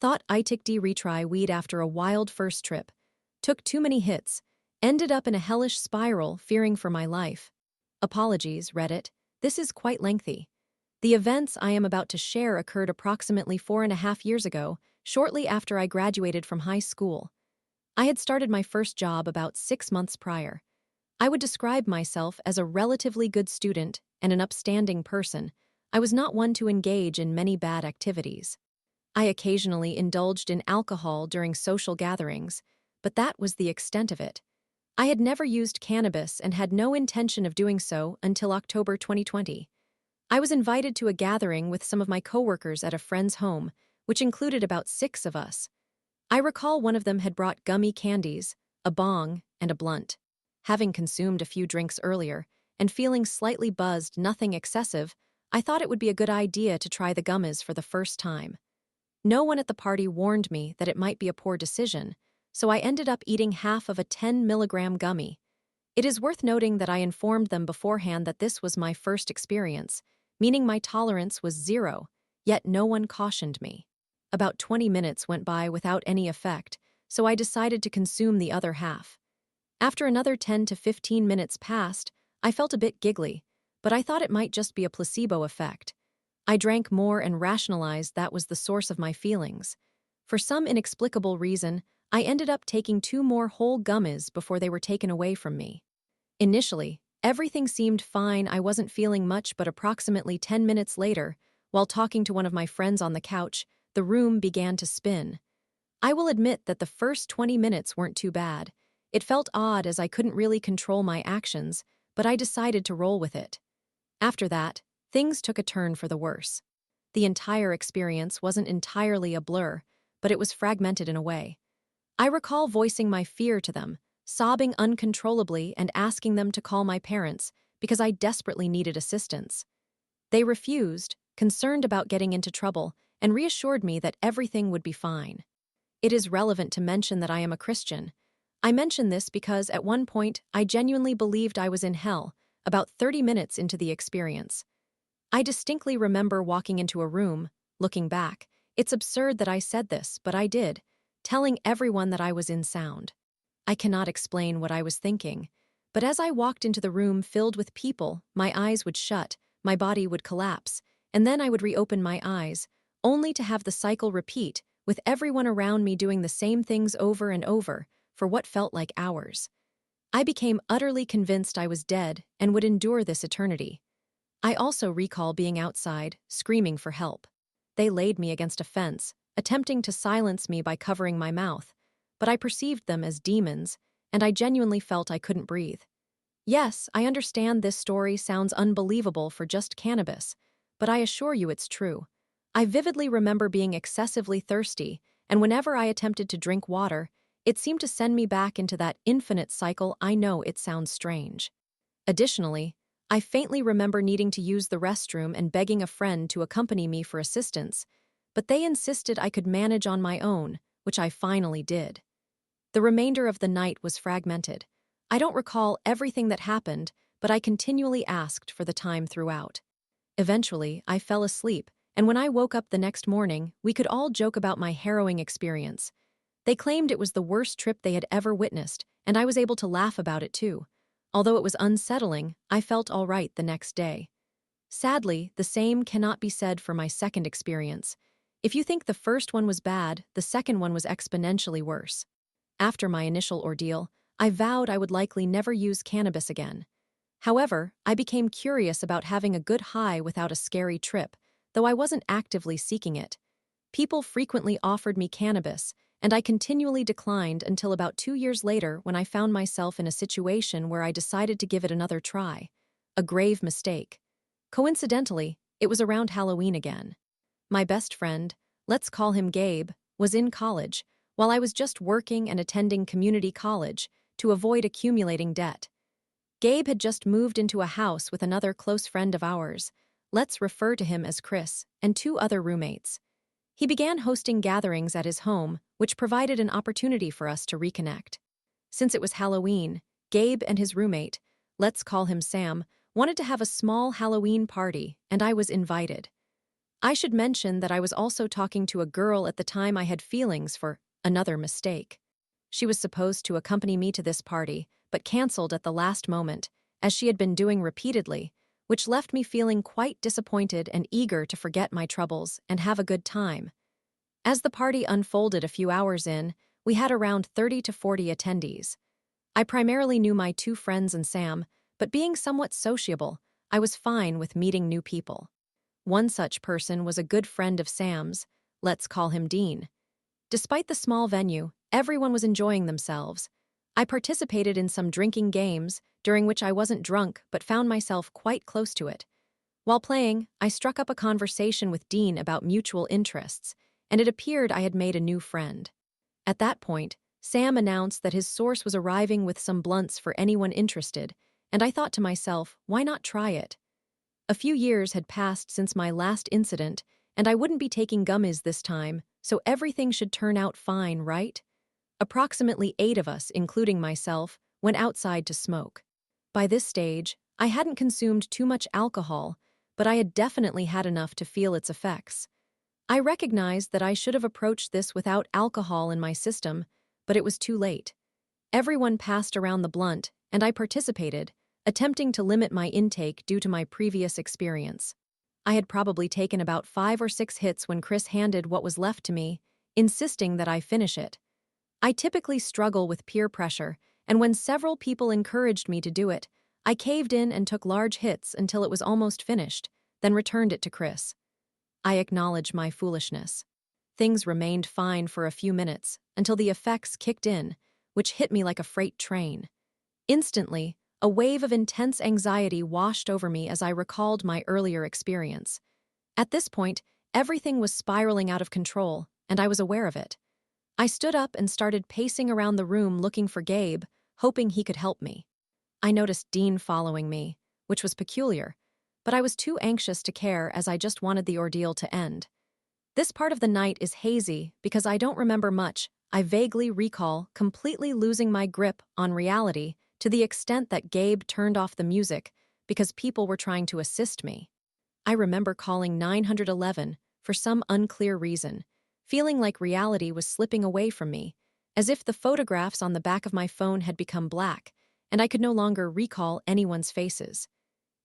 Thought I ticked retry weed after a wild first trip. Took too many hits. Ended up in a hellish spiral, fearing for my life. Apologies, Reddit. This is quite lengthy. The events I am about to share occurred approximately 4.5 years ago, shortly after I graduated from high school. I had started my first job about 6 months prior. I would describe myself as a relatively good student and an upstanding person. I was not one to engage in many bad activities. I occasionally indulged in alcohol during social gatherings, but that was the extent of it. I had never used cannabis and had no intention of doing so until October 2020. I was invited to a gathering with some of my coworkers at a friend's home, which included about 6 of us. I recall one of them had brought gummy candies, a bong, and a blunt. Having consumed a few drinks earlier, and feeling slightly buzzed, nothing excessive, I thought it would be a good idea to try the gummies for the first time. No one at the party warned me that it might be a poor decision, so I ended up eating half of a 10-milligram gummy. It is worth noting that I informed them beforehand that this was my first experience, meaning my tolerance was 0, yet no one cautioned me. About 20 minutes went by without any effect, so I decided to consume the other half. After another 10 to 15 minutes passed, I felt a bit giggly, but I thought it might just be a placebo effect. I drank more and rationalized that was the source of my feelings. For some inexplicable reason, I ended up taking 2 more whole gummies before they were taken away from me. Initially, everything seemed fine. I wasn't feeling much, but approximately 10 minutes later, while talking to one of my friends on the couch, the room began to spin. I will admit that the first 20 minutes weren't too bad. It felt odd as I couldn't really control my actions, but I decided to roll with it. After that, things took a turn for the worse. The entire experience wasn't entirely a blur, but it was fragmented in a way. I recall voicing my fear to them, sobbing uncontrollably and asking them to call my parents because I desperately needed assistance. They refused, concerned about getting into trouble, and reassured me that everything would be fine. It is relevant to mention that I am a Christian. I mention this because at one point I genuinely believed I was in hell, about 30 minutes into the experience. I distinctly remember walking into a room, looking back. It's absurd that I said this, but I did, telling everyone that I was in sound. I cannot explain what I was thinking, but as I walked into the room filled with people, my eyes would shut, my body would collapse, and then I would reopen my eyes, only to have the cycle repeat, with everyone around me doing the same things over and over, for what felt like hours. I became utterly convinced I was dead and would endure this eternity. I also recall being outside, screaming for help. They laid me against a fence, attempting to silence me by covering my mouth, but I perceived them as demons, and I genuinely felt I couldn't breathe. Yes, I understand this story sounds unbelievable for just cannabis, but I assure you it's true. I vividly remember being excessively thirsty, and whenever I attempted to drink water, it seemed to send me back into that infinite cycle. I know it sounds strange. Additionally, I faintly remember needing to use the restroom and begging a friend to accompany me for assistance, but they insisted I could manage on my own, which I finally did. The remainder of the night was fragmented. I don't recall everything that happened, but I continually asked for the time throughout. Eventually, I fell asleep, and when I woke up the next morning, we could all joke about my harrowing experience. They claimed it was the worst trip they had ever witnessed, and I was able to laugh about it too. Although it was unsettling, I felt all right the next day. Sadly, the same cannot be said for my second experience. If you think the first one was bad, the second one was exponentially worse. After my initial ordeal, I vowed I would likely never use cannabis again. However, I became curious about having a good high without a scary trip, though I wasn't actively seeking it. People frequently offered me cannabis, and I continually declined until about 2 years later when I found myself in a situation where I decided to give it another try. A grave mistake. Coincidentally, it was around Halloween again. My best friend, let's call him Gabe, was in college, while I was just working and attending community college to avoid accumulating debt. Gabe had just moved into a house with another close friend of ours, let's refer to him as Chris, and 2 other roommates. He began hosting gatherings at his home, which provided an opportunity for us to reconnect. Since it was Halloween, Gabe and his roommate, let's call him Sam, wanted to have a small Halloween party, and I was invited. I should mention that I was also talking to a girl at the time I had feelings for another mistake. She was supposed to accompany me to this party, but canceled at the last moment, as she had been doing repeatedly, which left me feeling quite disappointed and eager to forget my troubles and have a good time. As the party unfolded a few hours in, we had around 30 to 40 attendees. I primarily knew my two friends and Sam, but being somewhat sociable, I was fine with meeting new people. One such person was a good friend of Sam's, let's call him Dean. Despite the small venue, everyone was enjoying themselves. I participated in some drinking games, during which I wasn't drunk but found myself quite close to it. While playing, I struck up a conversation with Dean about mutual interests, and it appeared I had made a new friend. At that point, Sam announced that his source was arriving with some blunts for anyone interested, and I thought to myself, why not try it? A few years had passed since my last incident, and I wouldn't be taking gummies this time, so everything should turn out fine, right? Approximately 8 of us, including myself, went outside to smoke. By this stage, I hadn't consumed too much alcohol, but I had definitely had enough to feel its effects. I recognized that I should have approached this without alcohol in my system, but it was too late. Everyone passed around the blunt, and I participated, attempting to limit my intake due to my previous experience. I had probably taken about 5 or 6 hits when Chris handed what was left to me, insisting that I finish it. I typically struggle with peer pressure, and when several people encouraged me to do it, I caved in and took large hits until it was almost finished, then returned it to Chris. I acknowledge my foolishness. Things remained fine for a few minutes, until the effects kicked in, which hit me like a freight train. Instantly, a wave of intense anxiety washed over me as I recalled my earlier experience. At this point, everything was spiraling out of control, and I was aware of it. I stood up and started pacing around the room looking for Gabe, hoping he could help me. I noticed Dean following me, which was peculiar, but I was too anxious to care as I just wanted the ordeal to end. This part of the night is hazy because I don't remember much. I vaguely recall completely losing my grip on reality to the extent that Gabe turned off the music because people were trying to assist me. I remember calling 911 for some unclear reason, feeling like reality was slipping away from me, as if the photographs on the back of my phone had become black, and I could no longer recall anyone's faces.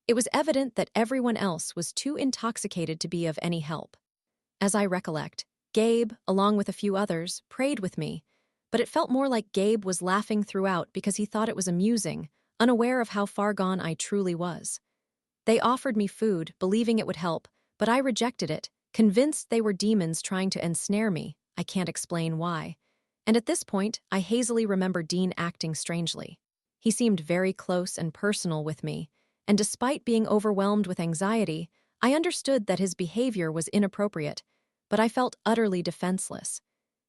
It was evident that everyone else was too intoxicated to be of any help. As I recollect, Gabe, along with a few others, prayed with me, but it felt more like Gabe was laughing throughout because he thought it was amusing, unaware of how far gone I truly was. They offered me food, believing it would help, but I rejected it, convinced they were demons trying to ensnare me. I can't explain why. And at this point, I hazily remember Dean acting strangely. He seemed very close and personal with me, and despite being overwhelmed with anxiety, I understood that his behavior was inappropriate, but I felt utterly defenseless.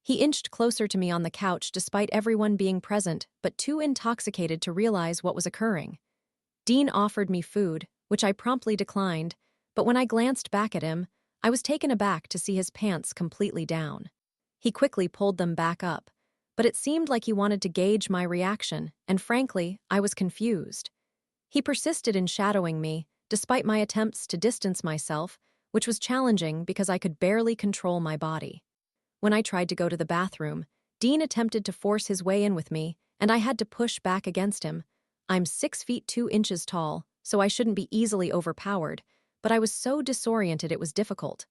He inched closer to me on the couch despite everyone being present, but too intoxicated to realize what was occurring. Dean offered me food, which I promptly declined, but when I glanced back at him, I was taken aback to see his pants completely down. He quickly pulled them back up, but it seemed like he wanted to gauge my reaction, and frankly, I was confused. He persisted in shadowing me, despite my attempts to distance myself, which was challenging because I could barely control my body. When I tried to go to the bathroom, Dean attempted to force his way in with me, and I had to push back against him. I'm 6 feet 2 inches tall, so I shouldn't be easily overpowered, but I was so disoriented it was difficult.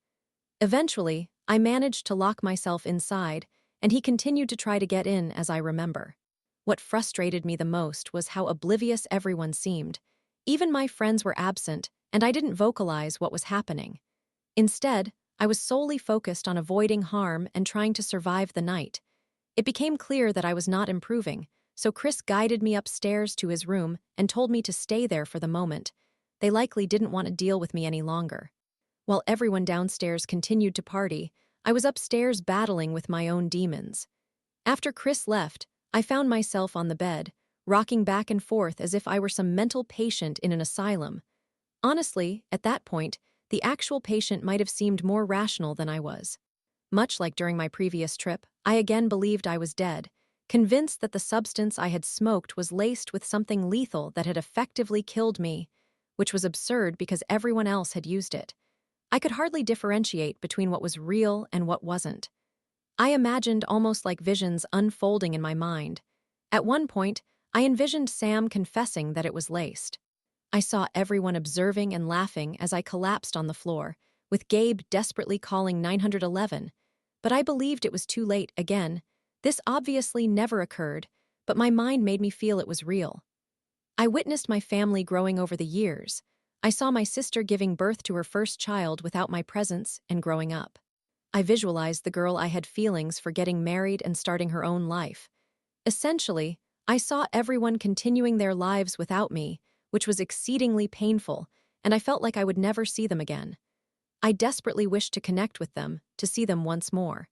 Eventually, I managed to lock myself inside, and he continued to try to get in as I remember. What frustrated me the most was how oblivious everyone seemed. Even my friends were absent, and I didn't vocalize what was happening. Instead, I was solely focused on avoiding harm and trying to survive the night. It became clear that I was not improving, so Chris guided me upstairs to his room and told me to stay there for the moment. They likely didn't want to deal with me any longer. While everyone downstairs continued to party, I was upstairs battling with my own demons. After Chris left, I found myself on the bed, rocking back and forth as if I were some mental patient in an asylum. Honestly, at that point, the actual patient might have seemed more rational than I was. Much like during my previous trip, I again believed I was dead, convinced that the substance I had smoked was laced with something lethal that had effectively killed me, which was absurd because everyone else had used it. I could hardly differentiate between what was real and what wasn't. I imagined almost like visions unfolding in my mind. At one point, I envisioned Sam confessing that it was laced. I saw everyone observing and laughing as I collapsed on the floor, with Gabe desperately calling 911. But I believed it was too late again. This obviously never occurred, but my mind made me feel it was real. I witnessed my family growing over the years. I saw my sister giving birth to her first child without my presence and growing up. I visualized the girl I had feelings for getting married and starting her own life. Essentially, I saw everyone continuing their lives without me, which was exceedingly painful, and I felt like I would never see them again. I desperately wished to connect with them, to see them once more.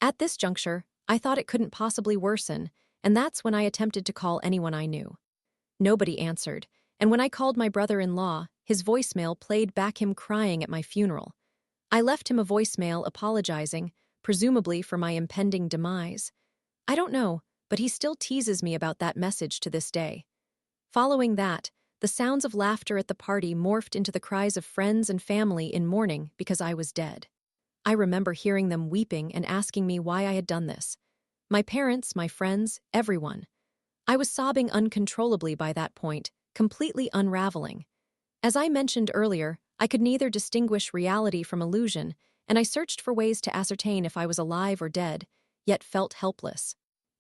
At this juncture, I thought it couldn't possibly worsen, and that's when I attempted to call anyone I knew. Nobody answered, and when I called my brother-in-law, his voicemail played back him crying at my funeral. I left him a voicemail apologizing, presumably for my impending demise. I don't know, but he still teases me about that message to this day. Following that, the sounds of laughter at the party morphed into the cries of friends and family in mourning because I was dead. I remember hearing them weeping and asking me why I had done this. My parents, my friends, everyone. I was sobbing uncontrollably by that point, completely unraveling. As I mentioned earlier, I could neither distinguish reality from illusion, and I searched for ways to ascertain if I was alive or dead, yet felt helpless.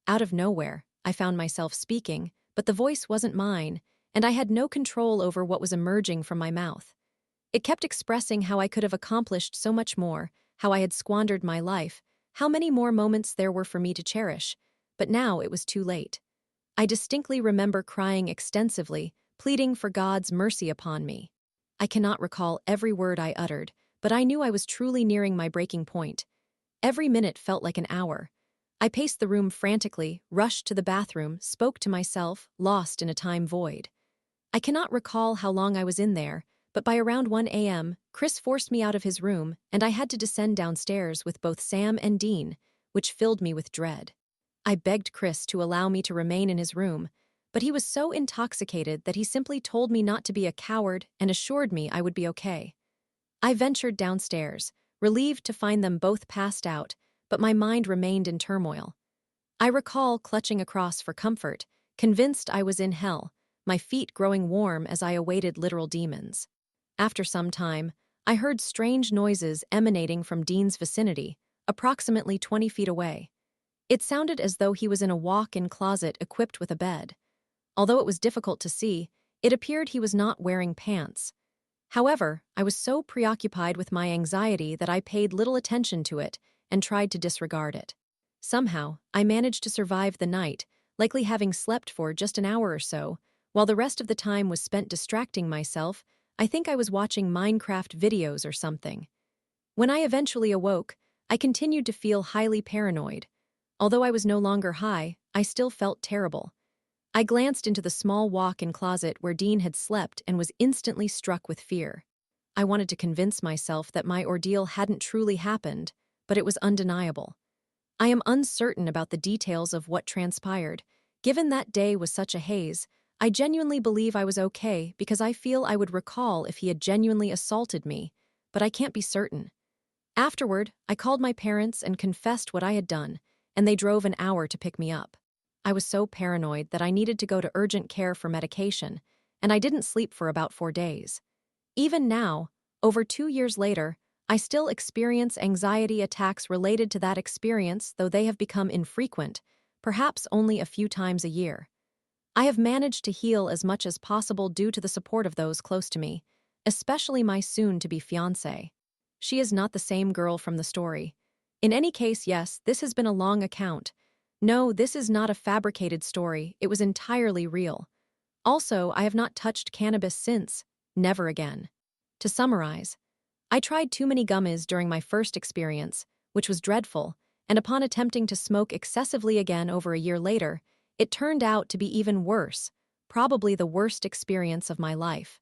Out of nowhere, I found myself speaking, but the voice wasn't mine, and I had no control over what was emerging from my mouth. It kept expressing how I could have accomplished so much more, how I had squandered my life, how many more moments there were for me to cherish, but now it was too late. I distinctly remember crying extensively, pleading for God's mercy upon me. I cannot recall every word I uttered, but I knew I was truly nearing my breaking point. Every minute felt like an hour. I paced the room frantically, rushed to the bathroom, spoke to myself, lost in a time void. I cannot recall how long I was in there, but by around 1 a.m., Chris forced me out of his room, and I had to descend downstairs with both Sam and Dean, which filled me with dread. I begged Chris to allow me to remain in his room, but he was so intoxicated that he simply told me not to be a coward and assured me I would be okay. I ventured downstairs, relieved to find them both passed out, but my mind remained in turmoil. I recall clutching across for comfort, convinced I was in hell, my feet growing warm as I awaited literal demons. After some time, I heard strange noises emanating from Dean's vicinity, approximately 20 feet away. It sounded as though he was in a walk-in closet equipped with a bed. Although it was difficult to see, it appeared he was not wearing pants. However, I was so preoccupied with my anxiety that I paid little attention to it and tried to disregard it. Somehow, I managed to survive the night, likely having slept for just an hour or so, while the rest of the time was spent distracting myself. I think I was watching Minecraft videos or something. When I eventually awoke, I continued to feel highly paranoid. Although I was no longer high, I still felt terrible. I glanced into the small walk-in closet where Dean had slept and was instantly struck with fear. I wanted to convince myself that my ordeal hadn't truly happened, but it was undeniable. I am uncertain about the details of what transpired. Given that day was such a haze, I genuinely believe I was okay because I feel I would recall if he had genuinely assaulted me, but I can't be certain. Afterward, I called my parents and confessed what I had done, and they drove an hour to pick me up. I was so paranoid that I needed to go to urgent care for medication, and I didn't sleep for about 4 days. Even now, over 2 years later, I still experience anxiety attacks related to that experience, though they have become infrequent, perhaps only a few times a year. I have managed to heal as much as possible due to the support of those close to me, especially my soon-to-be fiancée. She is not the same girl from the story. In any case, yes, this has been a long account. No, this is not a fabricated story, it was entirely real. Also, I have not touched cannabis since, never again. To summarize, I tried too many gummies during my first experience, which was dreadful, and upon attempting to smoke excessively again over a year later, it turned out to be even worse, probably the worst experience of my life.